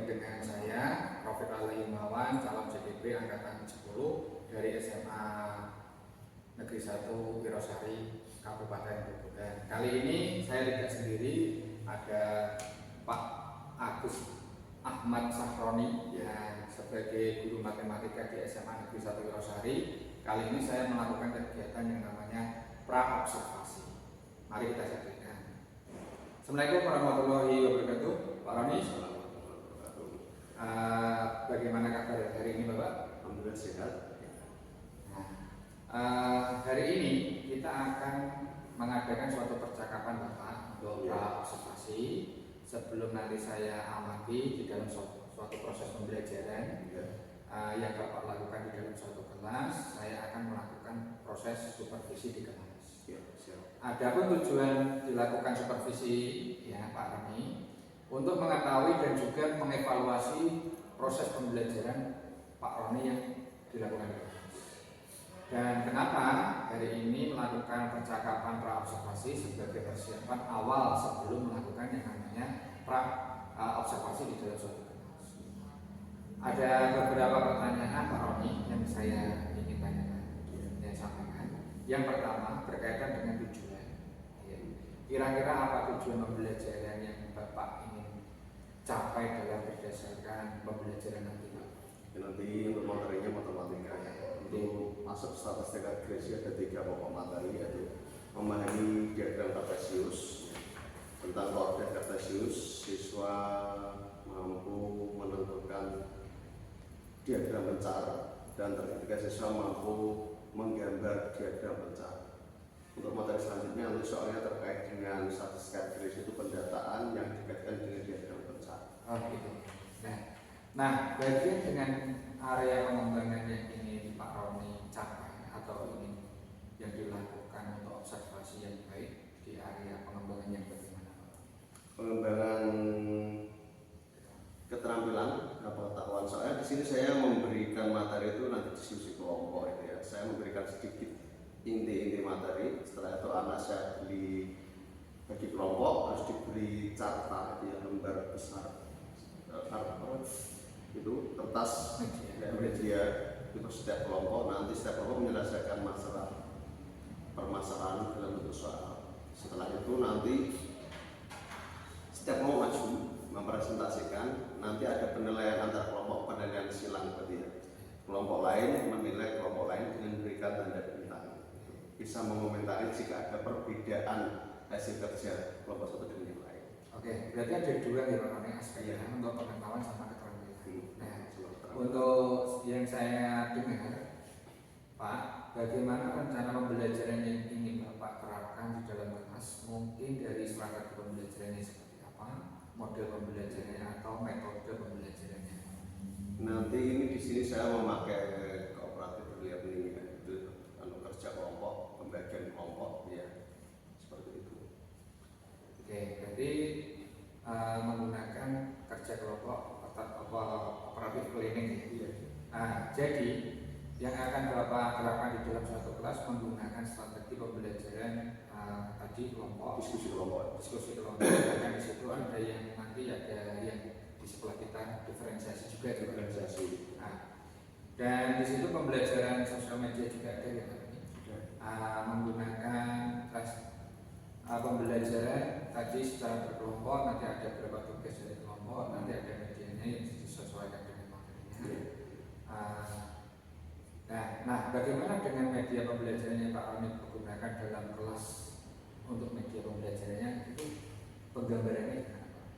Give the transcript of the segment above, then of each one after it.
dengan saya Rafiq Alaihimawan, calon CDP angkatan 10 dari SMA Negeri 1 Wirosari, Kabupaten Grobogan. Kali ini saya tidak sendiri, ada Pak Agus Ahmad Sahroni yang sebagai guru matematika di SMA Negeri 1 Wirosari. Kali ini saya melakukan kegiatan yang namanya pra-observasi. Mari kita saksikan. Assalamualaikum warahmatullahi wabarakatuh. Pak Roni, bagaimana kabar hari ini Bapak? Alhamdulillah sehat. Hari ini kita akan mengadakan suatu percakapan Bapak untuk pra-observasi sebelum nanti saya amati di dalam suatu proses pembelajaran yang Bapak lakukan di dalam suatu kelas. Saya akan melakukan proses supervisi di kelas. Adapun tujuan dilakukan supervisi ya Pak Roni untuk mengetahui dan juga mengevaluasi proses pembelajaran Pak Roni yang dilakukan di kelas. Dan kenapa hari ini melakukan percakapan pra-observasi sebagai persiapan awal sebelum melakukan yang namanya pra-observasi di dalam suatu kelas. Ada beberapa pertanyaan Pak Roni yang saya ingin tanyakan, yang sampaikan. Yang pertama berkaitan dengan tujuan. Kira-kira apa tujuan pembelajaran yang Bapak ingin capai dalam berdasarkan pembelajaran nanti Pak? Nanti untuk materinya matematika ya. Untuk masuk statistika Grecia ada 3 pokok materi, yaitu memahami diagram kartesius. Tentang koordinat kartesius, siswa mampu menentukan diagram pencar, dan ketika siswa mampu menggambar diagram pencar. Untuk materi selanjutnya nanti soalnya terkait dengan statistika Grecia, itu pendataan yang dikaitkan dengan diagram pencar. Oh gitu. Nah, bagian dengan area pengembangan yang ingin Pak Roni capai atau ingin yang dilakukan untuk observasi yang baik di area pengembangan yang bagaimana Pak? Pengembangan keterampilan pengetahuan. Soalnya di sini saya memberikan materi itu nanti diskusi kelompok itu ya. Saya memberikan sedikit inti-inti materi. Setelah itu anak saya bagi kelompok harus diberi carta itu ya, lembar besar itu kertas media untuk setiap kelompok. Nanti setiap kelompok menyelesaikan permasalahan dalam bentuk soal. Setelah itu nanti setiap kelompok maju mempresentasikan. Nanti ada penilaian antar kelompok, penilaian silang berarti ya. Kelompok lain menilai kelompok lain dengan memberikan tanda bintang. Bisa mengomentari jika ada perbedaan hasil kerja kelompok satu dengan yang lain. Oke, berarti ada 2 ya Pak Roni aspeknya untuk pengetahuan sama keterampilan. Nah, untuk yang saya dengar Pak, bagaimana rencana pembelajaran yang ingin Bapak terapkan di dalam kelas? Mungkin dari strategi pembelajarannya seperti apa, model pembelajarannya atau metode pembelajarannya? Nanti ini di sini saya memakai kooperatif early learning ya, itu kerja kelompok, pembagian kelompok ya, seperti itu. Oke, berarti menggunakan kerja kelompok atau kooperatif learning ya. Jadi yang akan Bapak terapkan di dalam suatu kelas menggunakan strategi pembelajaran tadi kelompok, diskusi kelompok. Dan di situ ada yang nanti ada yang di sebelah kita diferensiasi juga diferensiasi. Dan di situ pembelajaran sosial media juga ada ya Pak. Menggunakan pembelajaran tadi secara berkelompok, nanti ada beberapa tugas dari kelompok, nanti ada medianya yang disesuaikan dengan materinya. Nah, bagaimana dengan media pembelajarannya Pak Roni menggunakan dalam kelas? Untuk media pembelajarannya itu penggambarannya gimana Pak?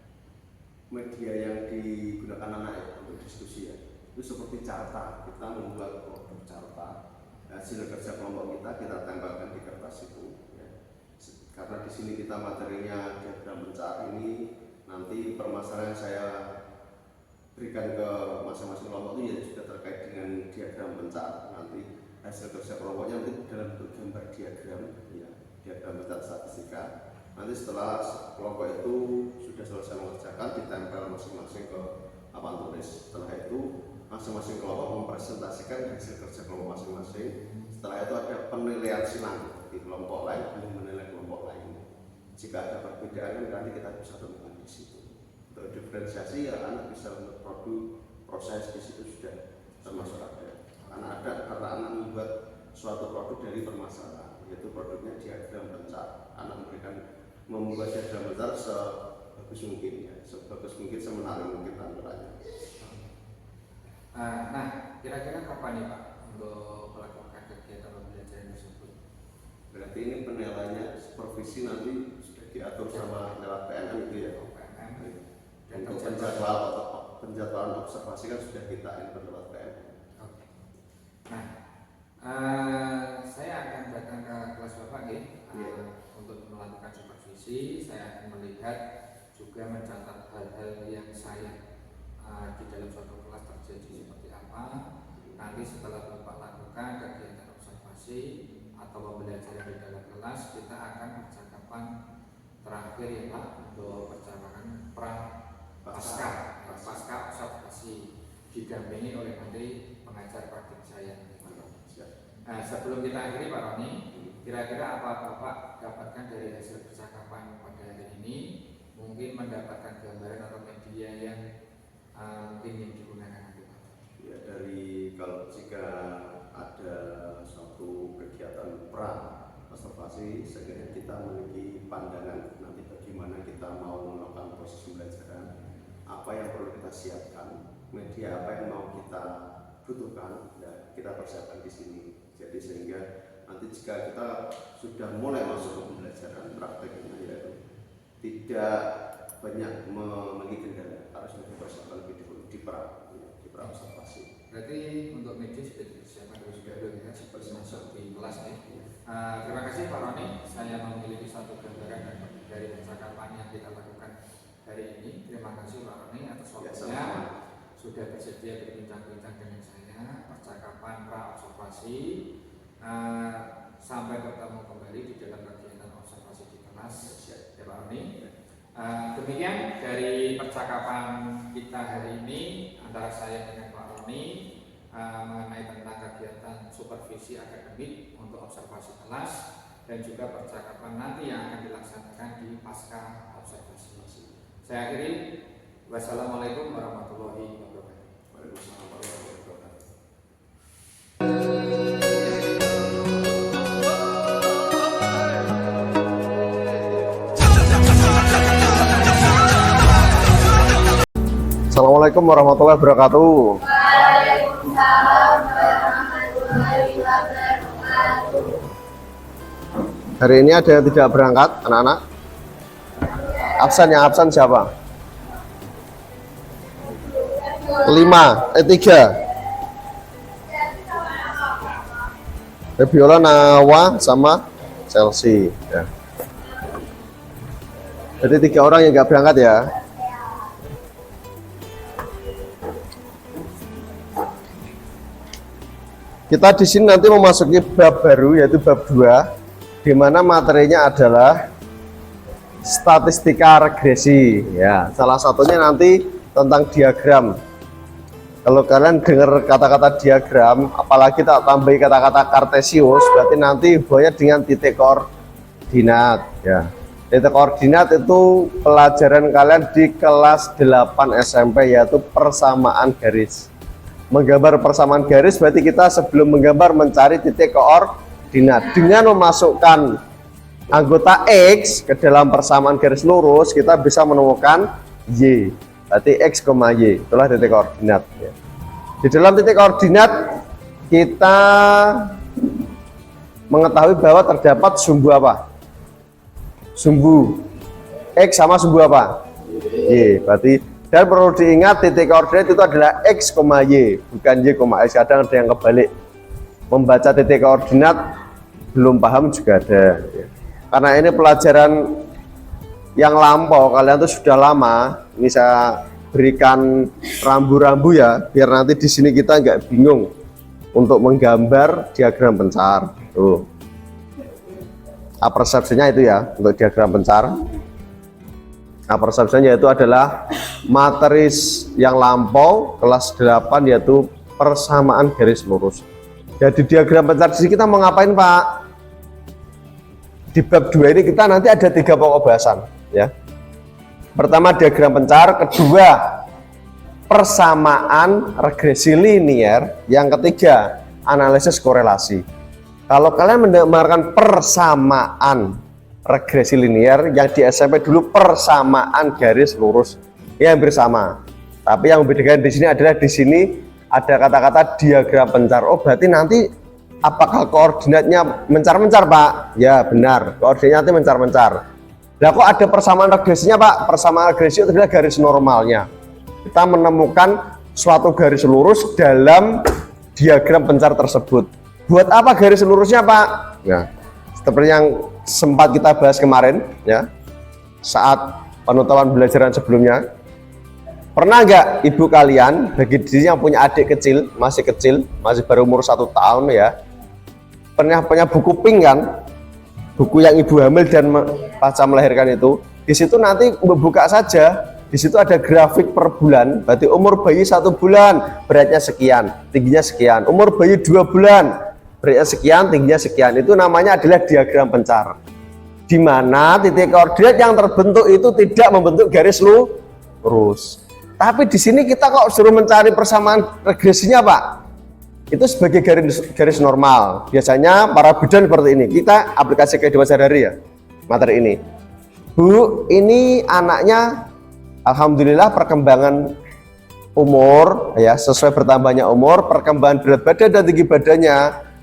Media yang digunakan anak ya untuk diskusi ya, itu seperti carta. Kita membuat produk carta, hasil kerja kelompok kita tempelkan di kertas itu ya. Karena di sini kita materinya diagram pencar ini, nanti permasalahan saya berikan ke masing-masing kelompok itu ya juga terkait dengan diagram pencar. Nanti hasil kerja kelompoknya nanti dalam bentuk gambar diagram ya, diagram pencar statistika. Nanti setelah kelompok itu sudah selesai mengerjakan, ditempel masing-masing ke papan tulis. Setelah itu masing-masing kelompok mempresentasikan hasil kerja kelompok masing-masing. Setelah itu ada penilaian silang di kelompok lain yang menilai kelompok lain. Jika ada perbedaan nanti kita bisa temukan di situ. Itu diferensiasi ya anak bisa untuk produk proses di situ sudah termasuk ada. Karena anak membuat suatu produk dari permasalahan, yaitu produknya diagram pencar. Anak membuat diagram pencar sebagus mungkin ya, sebagus mungkin, semenarik mungkin tampilannya. Nah, kira-kira kapan nih Pak untuk melakukan kegiatan pembelajaran tersebut? Berarti ini penilaiannya supervisi nanti sudah diatur sama lewat PNM itu ya. PNM. Dan Untuk penjadwalan observasi kan sudah kita input lewat PNM. Oke. Nah, saya akan datang ke kelas Bapak untuk melakukan supervisi. Saya akan melihat juga mencatat hal-hal yang saya di dalam suatu kelas terjadi seperti apa. Nanti setelah Bapak lakukan kegiatan observasi atau pembelajaran di dalam kelas, kita akan percakapan terakhir ya Pak untuk percakapan pasca observasi didampingi oleh nanti pengajar praktik saya. Nah, sebelum kita akhiri Pak Roni, kira-kira apa Bapak dapatkan dari hasil percakapan pada hari ini? Mungkin mendapatkan gambaran atau media yang mungkin yang digunakan nanti Pak? Ya, dari kalau jika ada suatu kegiatan observasi, segera kita memiliki pandangan nanti bagaimana kita mau melakukan proses pembelajaran, apa yang perlu kita siapkan, media apa yang mau kita butuhkan, ya kita persiapkan di sini. Jadi sehingga nanti jika kita sudah mulai masuk ke pembelajaran prakteknya, yaitu tidak banyak memiliki kendala, harus dipersiapkan lebih dulu di pra observasi. Berarti untuk media sudah dipersiapkan terus dulu ya, seperti masuk di kelas ya. Terima kasih Pak Roni, saya memiliki satu gambaran dari percakapan yang kita lakukan hari ini. Terima kasih Pak Roni atas waktunya, sudah bersedia berbincang-bincang dengan saya. Percakapan pra observasi. Sampai ketemu kembali di dalam kegiatan observasi di kelas ya Pak Roni. Demikian dari percakapan kita hari ini antara saya dengan Pak Roni mengenai tentang kegiatan supervisi akademik untuk observasi kelas dan juga percakapan nanti yang akan dilaksanakan di pasca observasi. Saya akhiri, wassalamualaikum warahmatullahi wabarakatuh. Waalaikumsalam warahmatullahi wabarakatuh. Assalamualaikum warahmatullahi wabarakatuh. Waalaikumsalam warahmatullahi wabarakatuh. Hari ini ada yang tidak berangkat, anak-anak? Absen, yang absen siapa? 3. Febiola, Nawa, sama Chelsea ya. Jadi 3 orang yang nggak berangkat ya. Kita di sini nanti memasuki bab baru, yaitu bab 2, di mana materinya adalah statistika regresi. Ya, salah satunya nanti tentang diagram. Kalau kalian dengar kata-kata diagram, apalagi tak tambahi kata-kata kartesius, berarti nanti hubungannya dengan titik koordinat. Ya, titik koordinat itu pelajaran kalian di kelas 8 SMP, yaitu persamaan garis. Menggambar persamaan garis berarti kita sebelum menggambar mencari titik koordinat. Dengan memasukkan anggota X ke dalam persamaan garis lurus, kita bisa menemukan Y. Berarti X, Y, itulah titik koordinat. Di dalam titik koordinat kita mengetahui bahwa terdapat sumbu apa? Sumbu X sama sumbu apa? Y. Berarti, dan perlu diingat titik koordinat itu adalah X, Y, bukan Y, X. Kadang ada yang kebalik, membaca titik koordinat belum paham juga ada. Karena ini pelajaran yang lampau, kalian tuh sudah lama. Ini saya berikan rambu-rambu ya, biar nanti di sini kita nggak bingung untuk menggambar diagram pencar. Tuh, persepsinya itu ya untuk diagram pencar. Persepsinya yaitu adalah materi yang lampau kelas 8, yaitu persamaan garis lurus. Jadi diagram pencar di sini kita mau ngapain Pak? Di bab 2 ini kita nanti ada 3 pokok bahasan ya. Pertama diagram pencar, kedua persamaan regresi linier, yang ketiga analisis korelasi. Kalau kalian mendengarkan persamaan regresi linier, yang di SMP dulu persamaan garis lurus, ya hampir sama. Tapi yang membedakan di sini adalah di sini ada kata-kata diagram pencar. Oh, berarti nanti apakah koordinatnya mencar-mencar, Pak? Ya benar, koordinatnya nanti mencar-mencar. Nah, kok ada persamaan regresinya, Pak? Persamaan regresi itu adalah garis normalnya. Kita menemukan suatu garis lurus dalam diagram pencar tersebut. Buat apa garis lurusnya, Pak? Ya, seperti yang sempat kita bahas kemarin, ya, saat penutupan belajaran sebelumnya. Pernah nggak ibu kalian, bagi diri yang punya adik kecil, masih baru umur 1 tahun ya, pernah punya buku pink kan? Buku yang ibu hamil dan pasca melahirkan itu. Di situ nanti membuka saja. Di situ ada grafik per bulan. Berarti umur bayi 1 bulan, beratnya sekian, tingginya sekian. Umur bayi 2 bulan, beratnya sekian, tingginya sekian. Itu namanya adalah diagram pencar. Di mana titik koordinat yang terbentuk itu tidak membentuk garis lurus. Tapi di sini kita kok suruh mencari persamaan regresinya, Pak? Itu sebagai garis normal. Biasanya para bidan seperti ini. Kita aplikasi kehidupan sehari-hari ya, materi ini. Bu, ini anaknya alhamdulillah perkembangan umur ya, sesuai bertambahnya umur, perkembangan berat badan dan tinggi badannya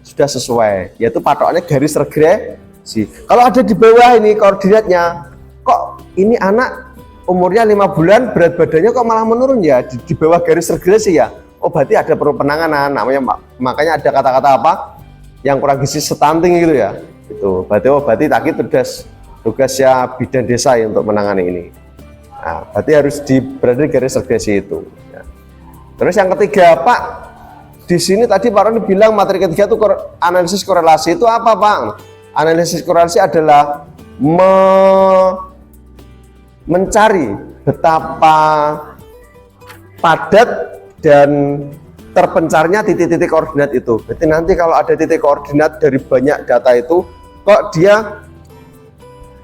sudah sesuai, yaitu patokannya garis regresi. Kalau ada di bawah ini koordinatnya, kok ini anak umurnya 5 bulan, berat badannya kok malah menurun ya, di bawah garis regresi ya. Oh, berarti ada perlu penanganan, namanya, makanya ada kata-kata apa yang kurang gizi stunting gitu ya. Itu berarti tadi tugasnya bidan desa ya untuk menangani ini. Nah, berarti harus berada di garis regresi itu ya. Terus yang ketiga, Pak, di sini tadi Pak Roni bilang materi ketiga itu analisis korelasi. Itu apa, Pak? Analisis korelasi adalah mencari betapa padat dan terpencarnya titik-titik koordinat itu. Berarti nanti kalau ada titik koordinat dari banyak data itu, kok dia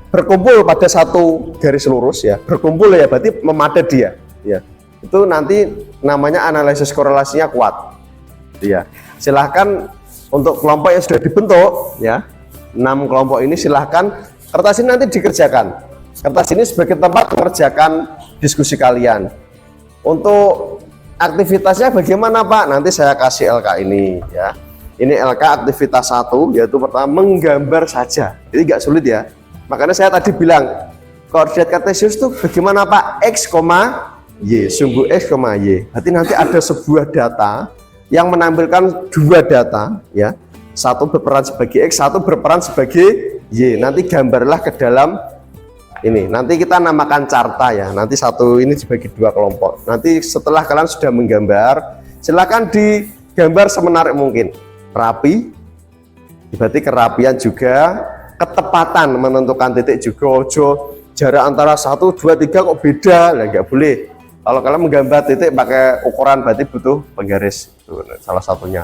berkumpul pada satu garis lurus ya, berkumpul ya, berarti memadat dia ya. Itu nanti namanya analisis korelasinya kuat ya. Silahkan untuk kelompok yang sudah dibentuk ya, 6 kelompok ini silahkan kertas ini nanti dikerjakan. Kertas ini sebagai tempat mengerjakan diskusi kalian. Untuk aktivitasnya bagaimana, Pak? Nanti saya kasih LK ini ya. Ini LK aktivitas 1, yaitu pertama menggambar saja. Ini nggak sulit ya. Makanya saya tadi bilang koordinat kartesius itu bagaimana, Pak? X, Y, sumbu X, Y. Berarti nanti ada sebuah data yang menampilkan 2 data ya. Satu berperan sebagai X, satu berperan sebagai Y. Nanti gambarlah ke dalam ini. Nanti kita namakan carta ya. Nanti satu ini dibagi 2 kelompok. Nanti setelah kalian sudah menggambar, silakan digambar semenarik mungkin. Rapi, berarti kerapian juga, ketepatan menentukan titik juga. Ojo jarak antara 1, 2, 3 kok beda, lah nggak boleh. Kalau kalian menggambar titik pakai ukuran berarti butuh penggaris. Itu salah satunya.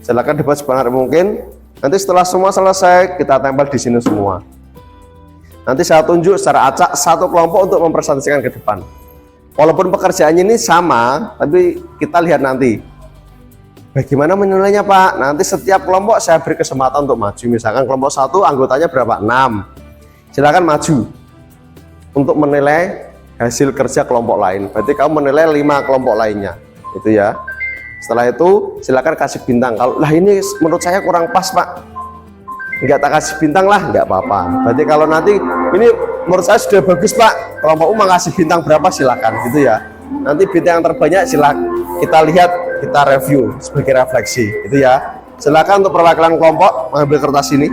Silakan dibuat semenarik mungkin. Nanti setelah semua selesai kita tempel di sini semua. Nanti saya tunjuk secara acak satu kelompok untuk mempresentasikan ke depan. Walaupun pekerjaannya ini sama, tapi kita lihat nanti bagaimana menilainya, Pak. Nanti setiap kelompok saya beri kesempatan untuk maju. Misalkan kelompok 1 anggotanya berapa? 6. Silakan maju untuk menilai hasil kerja kelompok lain. Berarti kamu menilai 5 kelompok lainnya. Itu ya. Setelah itu silakan kasih bintang. Kalau lah ini menurut saya kurang pas, Pak, nggak tak kasih bintang lah, nggak apa-apa. Berarti kalau nanti ini menurut saya sudah bagus, Pak, kelompok U mau ngasih bintang berapa silakan gitu ya. Nanti bintang yang terbanyak silakan kita lihat, kita review sebagai refleksi gitu ya. Silakan untuk perwakilan kelompok mengambil kertas ini.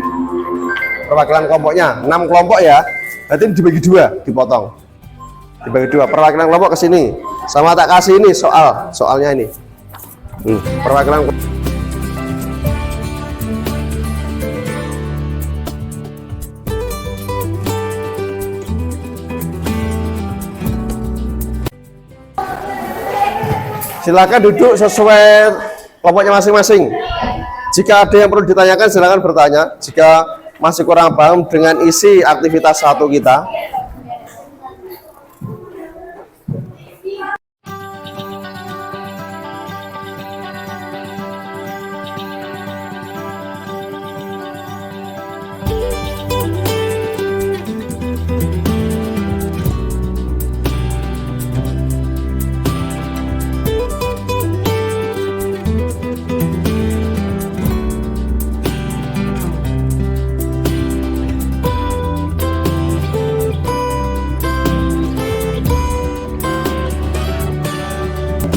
Perwakilan kelompoknya 6 kelompok ya. Berarti dibagi 2, dipotong. Dibagi 2, perwakilan kelompok ke sini. Sama tak kasih ini soalnya ini. Perwakilan silakan duduk sesuai kelompoknya masing-masing. Jika ada yang perlu ditanyakan silakan bertanya. Jika masih kurang paham dengan isi aktivitas 1 kita,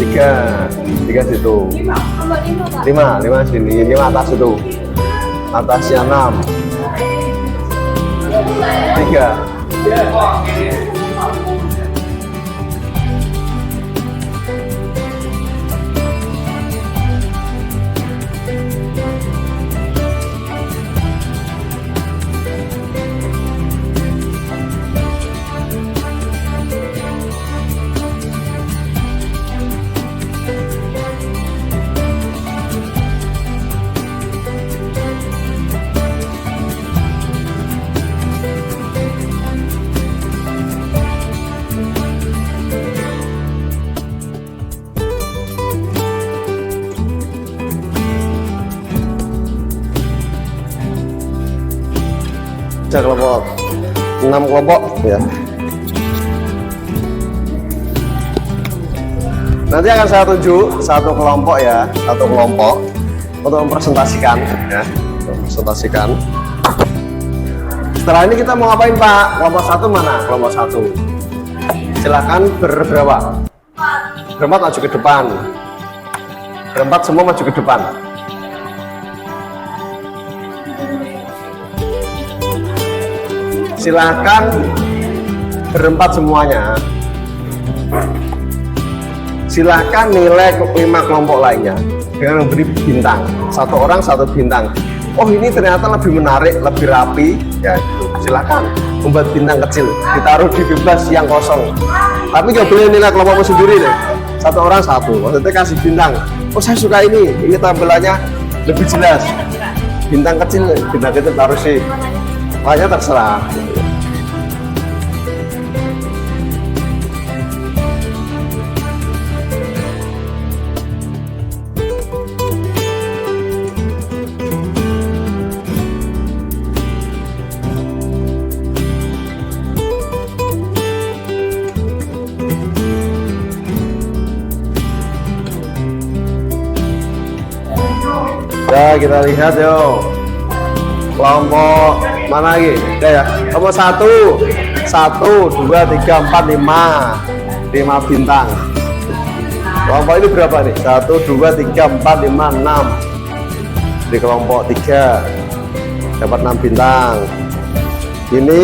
tiga situ. 5 sini, 5 atas itu. Atasnya 6. 3. Ada kelompok 6 kelompok ya. Nanti akan saya tunjuk satu kelompok ya, satu kelompok untuk mempresentasikan ya, mempresentasikan. Setelah ini kita mau ngapain Pak? Kelompok 1 mana? Kelompok 1. Silahkan berberapa? Berempat maju ke depan. Berempat semua maju ke depan. Silahkan berempat semuanya. Silahkan nilai 5 kelompok lainnya dengan memberi bintang. Satu orang 1 bintang. Oh ini ternyata lebih menarik, lebih rapi. Ya gitu. Silahkan membuat bintang kecil, ditaruh di bebas yang kosong. Tapi nggak boleh nilai kelompokmu sendiri deh. Satu orang 1. Maksudnya kasih bintang. Oh saya suka ini tampilannya lebih jelas. Bintang kecil taruh sih. Makanya terserah. Ya kita lihat yuk. Kelompok mana lagi? Ya, kelompok 1, 2, 3, 4, 5 bintang. Kelompok ini berapa nih? 1, 2, 3, 4, 5, 6. Di kelompok 3 dapat 6 bintang. Ini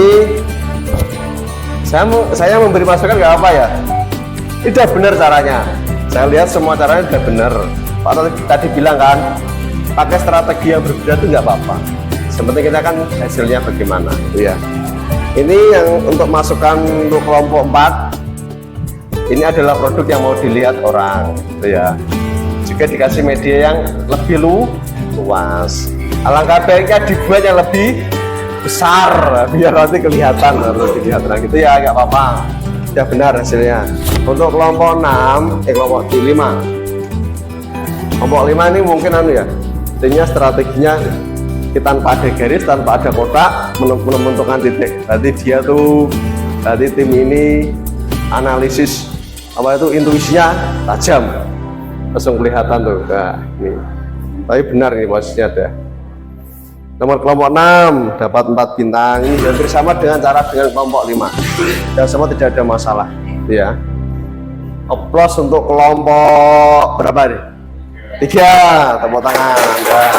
saya memberi masukan nggak apa ya? Ini udah benar caranya. Saya lihat semua caranya udah benar. Pak tadi bilang kan, pakai strategi yang berbeda itu nggak apa-apa. Sebenarnya kita kan hasilnya bagaimana, gitu ya. Ini yang untuk masukan untuk kelompok 4. Ini adalah produk yang mau dilihat orang, gitu ya. Juga dikasih media yang lebih luas. Alangkah baiknya dibuat yang lebih besar, biar nanti kelihatan, harus dilihat orang gitu ya, nggak apa-apa. Sudah benar hasilnya. Untuk kelompok 6, kelompok 5. Kelompok 5 ini mungkin ya, intinya strateginya kita tanpa ada garis, tanpa ada kotak, menentukan titik. Berarti dia tuh, berarti tim ini analisis apa itu intuisinya tajam, langsung kelihatan tuh. Nah, ini. Tapi benar ini posisinya ada. Nomor kelompok 6 dapat 4 bintang. Ini hampir sama dengan cara dengan kelompok 5. Dan semua tidak ada masalah, ya. Aplaus untuk kelompok berapa nih? 3, tepuk tangan. Nah.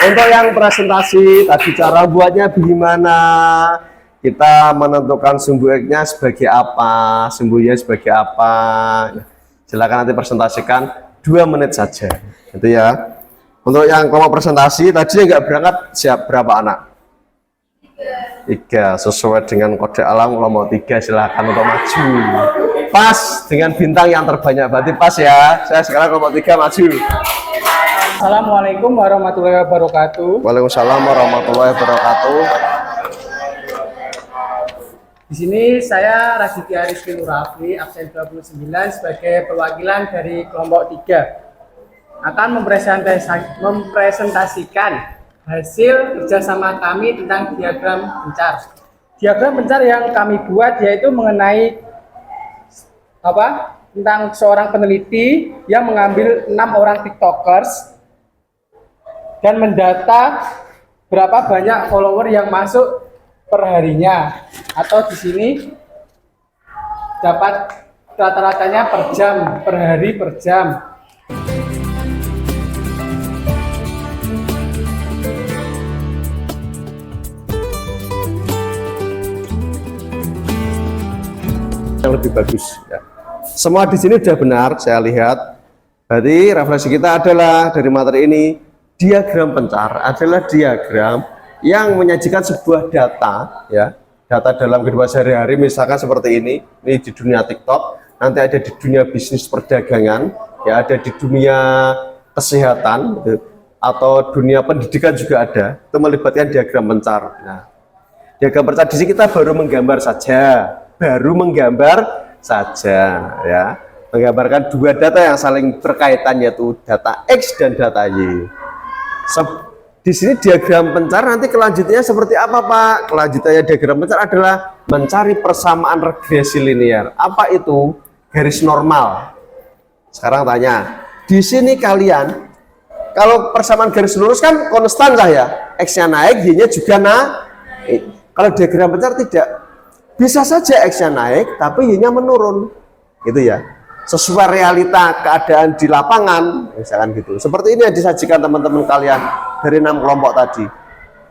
Untuk yang presentasi tadi cara buatnya bagaimana, kita menentukan sumbu X-nya sebagai apa, sumbu Y sebagai apa. Silakan nanti presentasikan 2 menit saja, gitu ya. Untuk yang kelompok presentasi tadi nggak berangkat siap berapa anak? 3, sesuai dengan kode alam kelompok 3 silakan untuk maju. Pas dengan bintang yang terbanyak, berarti pas ya. Saya sekarang kelompok 3 maju. Assalamualaikum warahmatullahi wabarakatuh. Waalaikumsalam warahmatullahi wabarakatuh. Di sini saya Raditya Rizky Nurafi, absen 29 sebagai perwakilan dari kelompok 3 akan mempresentasikan hasil kerjasama kami tentang diagram pencar. Diagram pencar yang kami buat yaitu mengenai tentang seorang peneliti yang mengambil 6 orang tiktokers dan mendata berapa banyak follower yang masuk per harinya, atau di sini dapat rata-ratanya per jam, per hari per jam. Yang lebih bagus ya. Semua di sini sudah benar saya lihat. Berarti referensi kita adalah dari materi ini, diagram pencar adalah diagram yang menyajikan sebuah data ya, data dalam kehidupan sehari-hari, misalkan seperti ini di dunia TikTok, nanti ada di dunia bisnis perdagangan ya, ada di dunia kesehatan gitu, atau dunia pendidikan juga ada. Itu melibatkan diagram pencar. Nah, diagram pencar di sini kita baru menggambar saja ya, menggambarkan dua data yang saling berkaitan, yaitu data X dan data Y. Di sini diagram pencar nanti kelanjutannya seperti apa Pak? Kelanjutannya diagram pencar adalah mencari persamaan regresi linear. Apa itu? Garis normal. Sekarang tanya, di sini kalian kalau persamaan garis lurus kan konstan ya, X-nya naik, Y-nya juga naik. Kalau diagram pencar tidak. Bisa saja X-nya naik, tapi Y-nya menurun, gitu ya. Sesuai realita keadaan di lapangan, misalkan gitu. Seperti ini yang disajikan teman-teman kalian dari 6 kelompok tadi.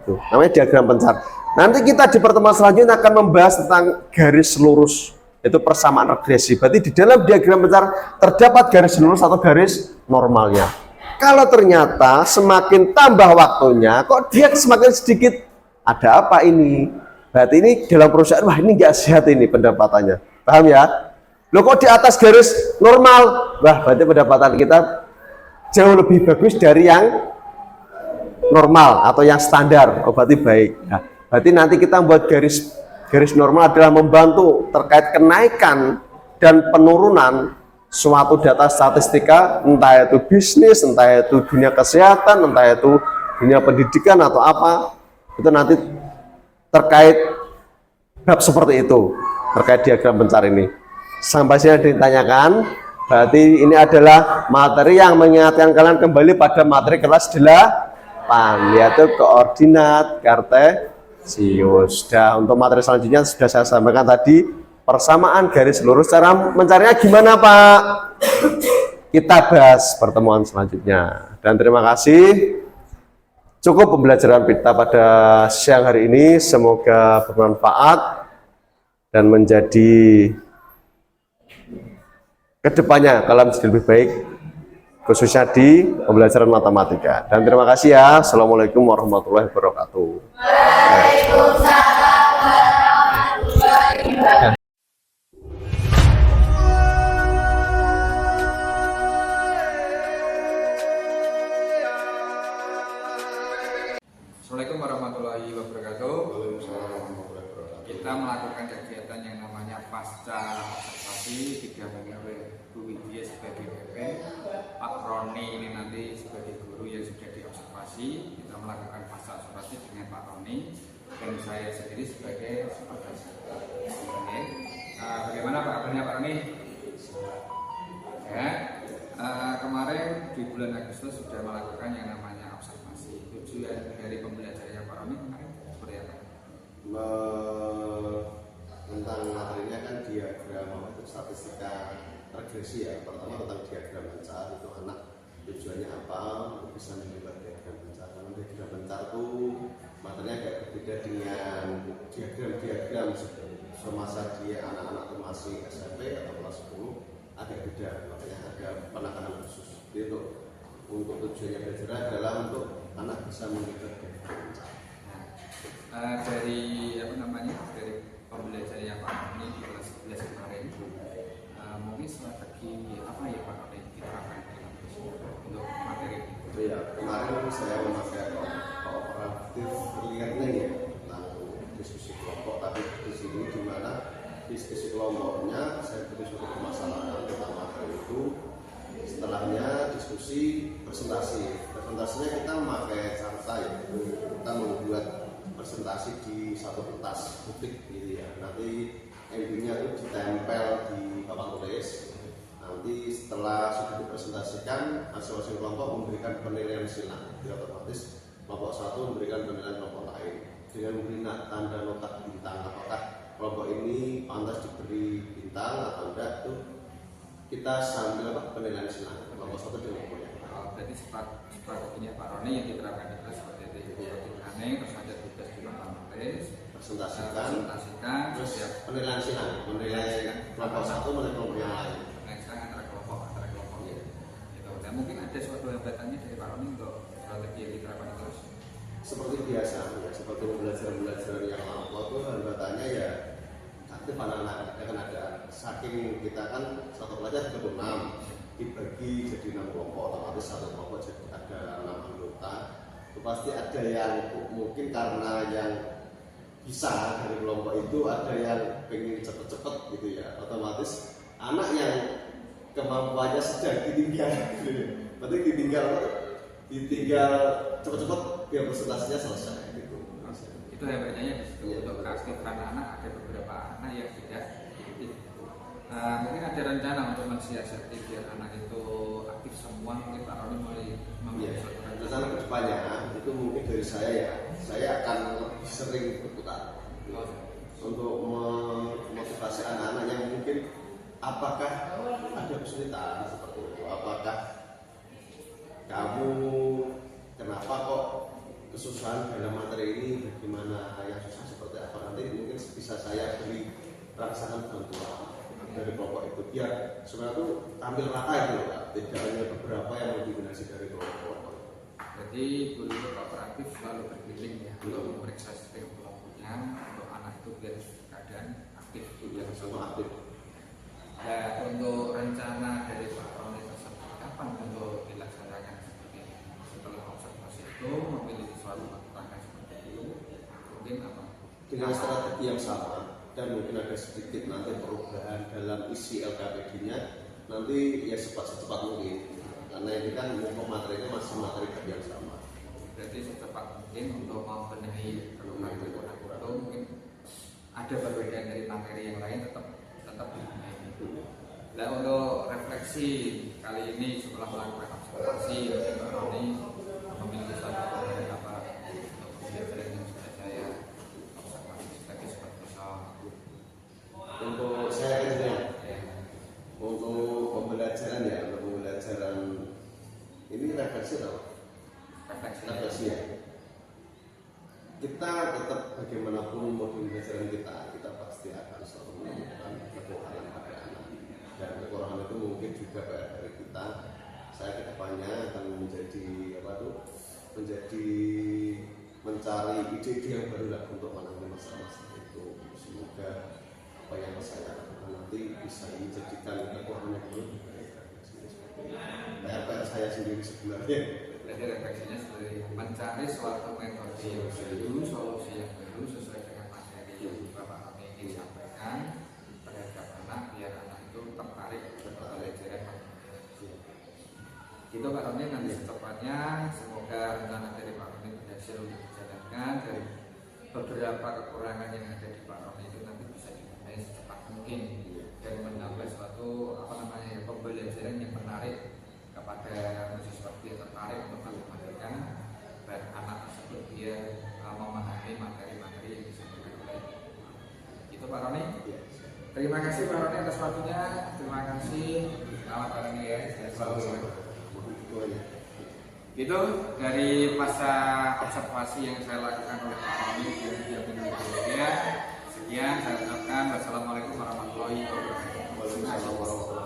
Itu namanya diagram pencar. Nanti kita di pertemuan selanjutnya akan membahas tentang garis lurus, itu persamaan regresi. Berarti di dalam diagram pencar terdapat garis lurus atau garis normalnya. Kalau ternyata semakin tambah waktunya, kok dia semakin sedikit, ada apa ini? Berarti ini dalam perusahaan, wah ini nggak sehat ini pendapatannya. Paham ya? Loh kok di atas garis normal? Wah berarti pendapatan kita jauh lebih bagus dari yang normal atau yang standar. Oh berarti baik. Nah, berarti nanti kita membuat garis normal adalah membantu terkait kenaikan dan penurunan suatu data statistika, entah itu bisnis, entah itu dunia kesehatan, entah itu dunia pendidikan atau apa. Itu nanti terkait bab seperti itu, terkait diagram pencar ini. Sampai sini ditanyakan, berarti ini adalah materi yang mengingatkan kalian kembali pada materi kelas 8, yaitu koordinat kartesius. Sudah, untuk materi selanjutnya sudah saya sampaikan tadi, persamaan garis lurus. Cara mencarinya gimana Pak? Kita bahas pertemuan selanjutnya. Dan terima kasih. Cukup pembelajaran kita pada siang hari ini, semoga bermanfaat dan menjadi kedepannya kalian menjadi lebih baik, khususnya di pembelajaran matematika. Dan terima kasih ya. Assalamualaikum warahmatullahi wabarakatuh. Waalaikumsalam warahmatullahi wabarakatuh. Assalamualaikum warahmatullahi wabarakatuh. Kita melakukan kegiatan yang namanya pasca observasi, didampingi oleh Bu Widya sebagai BP, Pak Roni ini nanti sebagai guru yang sudah diobservasi. Kita melakukan pasca observasi dengan Pak Roni dan saya sendiri sebagai supervisor. Bagaimana Pak kabarnya Pak Roni? Ya, kemarin di bulan Agustus sudah melakukan yang namanya observasi. Tujuan dari pembelajarannya Pak Roni kemarin seperti apa? Tentang materinya kan diagram itu statistika regresi ya. Pertama tentang diagram pencar, itu anak tujuannya apa untuk bisa membuat diagram pencar. Karena diagram pencar itu materinya agak berbeda dengan diagram semasa dia anak-anak itu masih SMP atau kelas 10 agak beda, makanya ada penekanan khusus. Jadi untuk tujuannya belajar adalah untuk anak bisa membuat diagram pencar. Dari dari pembelajaran Pak Roni di kelas 11 kemarin, mungkin strategi apa ya Pak Roni diterapkan untuk materi itu? Ya, kemarin saya memakai kooperatif learning ya tentang diskusi kelompok, tapi di sini di mana diskusi kelompoknya saya beri suatu permasalahan tentang materi itu. Setelahnya diskusi presentasinya kita memakai carta ya, kita membuat presentasi di satu kertas putih gitu ya. Nanti MB-nya itu ditempel di papan tulis. Nanti setelah sudah dipresentasikan, masing-masing kelompok memberikan penilaian silang. Jadi otomatis kelompok satu memberikan penilaian kelompok lain dengan memberi tanda nota bintang. Apakah kelompok ini pantas diberi bintang atau enggak, itu kita sambil penilaian silang kelompok 1 dengan kelompok yang lain. Berarti strateginya Pak Roni yang diterapkan itu seperti itu. Jadi planning, terus ada tugas di lapangan tulis, presentasikan, terus ya, penilaian silang, menilai kelompok 1 menilai kelompok yang lain. penilaian antara kelompok ya. Gitu. Dan mungkin ada suatu hambatannya dari Pak Roni untuk strategi yang diterapkan terus. Seperti biasa, ya, seperti belajar yang lama itu hambatannya ya aktif anak-anak kan ada saking kita kan satu pelajar 36 dibagi jadi 6 kelompok, otomatis satu kelompok jadi ada 6 anggota. Itu pasti ada yang mungkin karena yang bisa dari kelompok itu ada yang pengen cepet-cepet gitu ya, otomatis anak yang kemampuannya sedang ditinggal gitu ya. Berarti ditinggal cepet-cepet biar presentasinya selesai gitu. Itu hebatnya di situ. Untuk keaktifan anak ada beberapa anak yang tidak aktif. Mungkin ada rencana untuk mensiasati biar anak itu aktif semua. Mungkin Pak Roni mulai memiliki suatu rencana kedepannya itu mungkin dari saya akan lebih sering berputar untuk memotivasi anak-anak yang mungkin apakah ada kesulitan seperti itu, apakah kamu kenapa kok kesusahan dalam materi ini, bagaimana yang susah seperti apa, nanti mungkin bisa saya beri rangsangan bantuan dari kelompok itu biar sebenarnya itu tampil rata itu loh, tidak hanya beberapa yang mendominasi dari kelompok. Jadi guru kooperatif selalu berkeliling ya untuk memeriksa sistem kelompoknya untuk anak itu biar keadaan aktif biar Semua aktif. Dan untuk rencana dari Pak Roni tersebut kapan untuk dilaksanakan seperti ini? Setelah observasi itu memiliki suatu tantangan seperti itu mungkin apa? Dengan strategi yang sama dan mungkin ada sedikit nanti perubahan dalam isi LKPD-nya nanti ya secepat mungkin karena ini kan materinya masih materi yang sama. Berarti secepat mungkin untuk membenahi kurikulum itu mungkin ada perbedaan dari materi yang lain tetap dibenahi. Nah untuk refleksi kali ini setelah melakukan observasi Pak Roni memiliki suatu apa untuk pembelajaran yang sudah saya observasi sebagai Untuk saya kerja untuk pembelajaran ini refleksi atau refleksi ya. Kita tetap bagaimanapun modul pembelajaran kita pasti akan selalu menemukan kekurangan pada anak dan kekurangan itu mungkin juga dari kita. Saya kedepannya akan menjadi mencari ide-ide yang baru lah untuk menangani masalah-masalah itu. Semoga apa yang saya lakukan nanti bisa menjadikan kekurangan yang baru dari saya sendiri sebenarnya. Jadi refleksinya seperti mencari suatu metode yang baru, solusi yang baru sesuai dengan materi yang Bapak Roni ingin sampaikan terhadap anak biar anak itu tertarik pembelajaran matematika. Itu Pak Roni nanti secepatnya semoga rencana dari Pak Roni berhasil dijalankan dan beberapa kekurangan yang ada di Pak Roni itu nanti bisa dibenahi secepat mungkin dan menambah suatu pembelajaran yang menarik kepada mahasiswa dia tertarik untuk matematika dan anak tersebut dia memahami materi-materi yang disampaikan oleh itu Pak Roni. Terima kasih Pak Roni atas waktunya. Terima kasih. Selamat pagi ya. Itu dari masa observasi yang saya lakukan oleh Pak Roni sekian saya ucapkan wassalamualaikum warahmatullahi wabarakatuh.